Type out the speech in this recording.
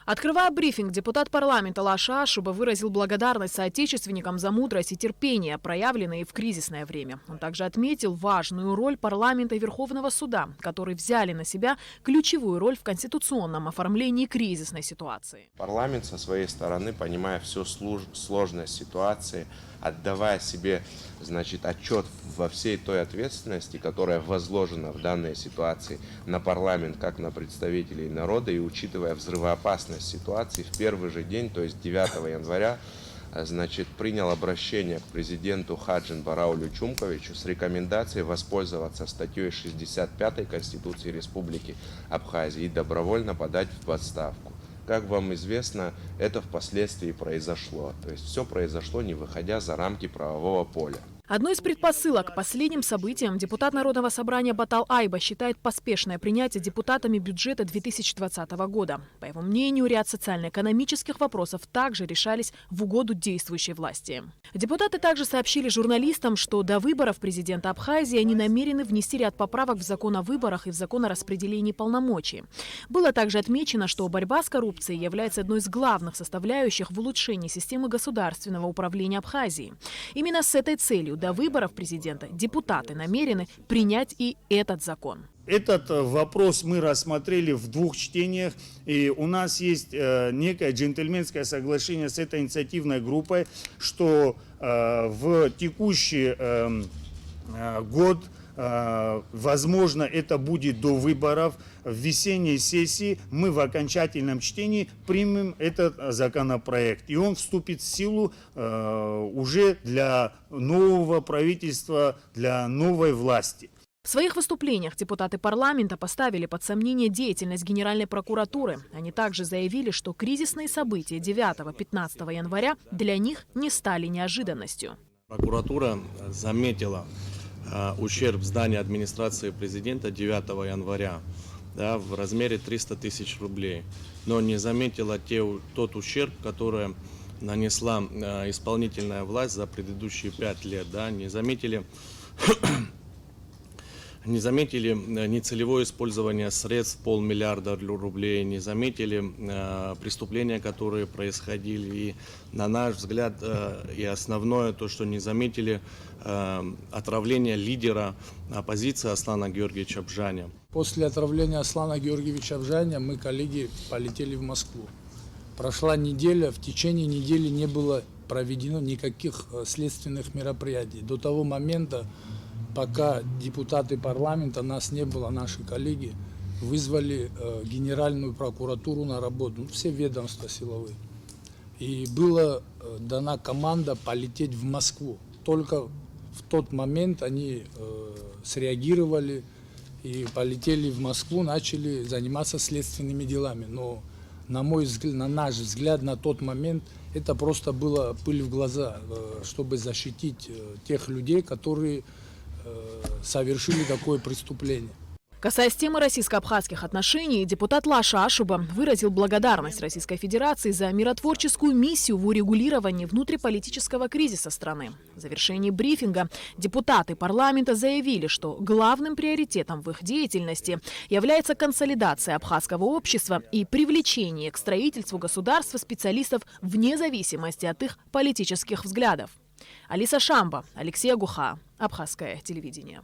Открывая брифинг, депутат парламента Лаша Ашуба выразил благодарность соотечественникам за мудрость и терпение, проявленные в кризисное время. Он также отметил важную роль парламента и Верховного суда, которые взяли на себя ключевую роль в конституционном оформлении кризисной ситуации. Парламент со своей стороны, понимая всю сложность ситуации, отдавая себе, отчет во всей той ответственности, которая возложена в данной ситуации на парламент, как на представителей народа, и учитывая взрывоопасность ситуации, в первый же день, то есть 9 января, принял обращение к президенту Хаджин Бараулю Чумковичу с рекомендацией воспользоваться статьей 65 Конституции Республики Абхазия и добровольно подать в отставку. Как вам известно, это впоследствии произошло. То есть все произошло, не выходя за рамки правового поля. Одной из предпосылок к последним событиям депутат Народного собрания Батал Айба считает поспешное принятие депутатами бюджета 2020 года. По его мнению, ряд социально-экономических вопросов также решались в угоду действующей власти. Депутаты также сообщили журналистам, что до выборов президента Абхазии они намерены внести ряд поправок в закон о выборах и в закон о распределении полномочий. Было также отмечено, что борьба с коррупцией является одной из главных составляющих в улучшении системы государственного управления Абхазии. Именно с этой целью до выборов президента депутаты намерены принять и этот закон. Этот вопрос мы рассмотрели в двух чтениях, и у нас есть некое джентльменское соглашение с этой инициативной группой, что в текущий год, возможно, это будет до выборов, в весенней сессии мы в окончательном чтении примем этот законопроект. И он вступит в силу уже для нового правительства, для новой власти. В своих выступлениях депутаты парламента поставили под сомнение деятельность Генеральной прокуратуры. Они также заявили, что кризисные события 9-15 января для них не стали неожиданностью. Прокуратура заметила ущерб зданию администрации президента 9 января в размере 300 тысяч рублей, но не заметила тот ущерб, который нанесла исполнительная власть за предыдущие 5 лет. Не заметили нецелевое использование средств 500 миллиарда рублей, не заметили преступления, которые происходили. И на наш взгляд, и основное то, что не заметили отравление лидера оппозиции Аслана Георгиевича Бжаня. После отравления Аслана Георгиевича Бжаня мы, коллеги, полетели в Москву. Прошла неделя, в течение недели не было проведено никаких следственных мероприятий. До того момента, пока депутаты парламента, нас не было, наши коллеги, вызвали Генеральную прокуратуру на работу, все ведомства силовые. И была дана команда полететь в Москву. Только в тот момент они среагировали и полетели в Москву, начали заниматься следственными делами. Но на наш взгляд, на тот момент это просто было пыль в глаза, чтобы защитить тех людей, которые совершили такое преступление. Касаясь темы российско-абхазских отношений, депутат Лаша Ашуба выразил благодарность Российской Федерации за миротворческую миссию в урегулировании внутриполитического кризиса страны. В завершении брифинга депутаты парламента заявили, что главным приоритетом в их деятельности является консолидация абхазского общества и привлечение к строительству государства специалистов вне зависимости от их политических взглядов. Алиса Шамба, Алексей Агуха, Абхазское телевидение.